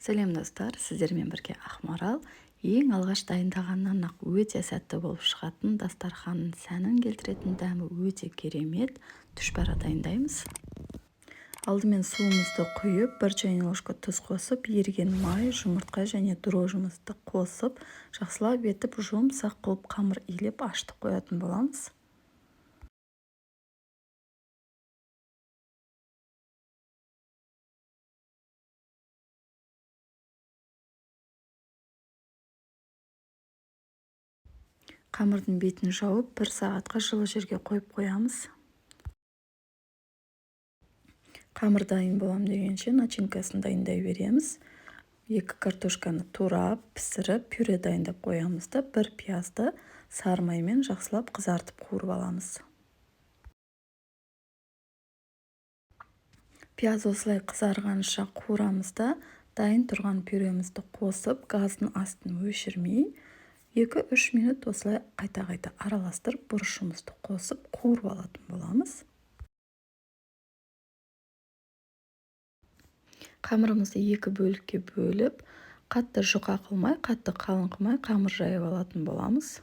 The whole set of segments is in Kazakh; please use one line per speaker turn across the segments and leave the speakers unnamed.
Сәлем достар, сіздермен бірге Ақмарал. Ең алғаш дайындағаннан-ақ өте сәтті болып шығатын дастарханның сәнін келтіретін дәмі өте керемет түшпәрі дайындаймыз. Алдымен суымызды құйып, 1 чайный ложка тұз қосып, еріген май, жұмыртқа және дрожжымызды қосып, жақсылап етіп жұмсақ қылып қамыр илеп ашытып қоятын боламыз. Қамырдың бетін жауып, 1 сағатқа жылы жерге қойып қоямыз. Қамыр дайын болам дегенше начинкасын дайындай береміз. 2 картошканы турап, пісіріп, пюре дайындап қоямыз да 1 пиязды сары маймен жақсылап қызартып қуырып аламыз. Пияз осылай қызарғанша қуырамыз да, дайын тұрған пюремізді қосып, газдың астын өшірмей, 2-3 минут осылай қайта-қайта араластырып, бұрышымызды қосып қуырып алатын боламыз. Қамырымызды 2 бөлікке бөліп, қатты жұқа қылмай, қатты қалың қылмай қамыр жайып алатын боламыз.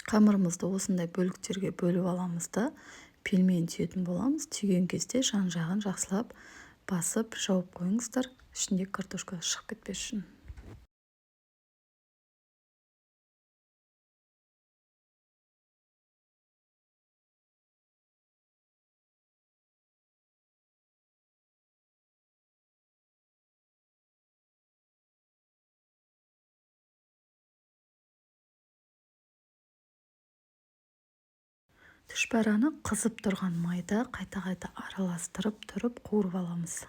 Қамырымызды осындай бөліктерге бөліп аламыз да, пельмен түйетін боламыз. Түйген кезде жан-жағын жақсылап басып, жауып қойыңыздар, ішіндегі картошка шығып кетпес үшін. Түшпәрәні қызып тұрған майда қайта-қайта араластырып тұрып қуырып аламыз.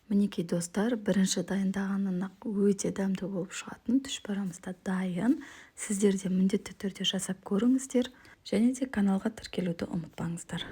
Мінекей достар, бірінші дайындағаннан-ақ өте дәмді болып шығатын түшпәрамыз да дайын. Сіздер де міндетті түрде жасап көріңіздер және де каналға тіркелуді ұмытпаңыздар.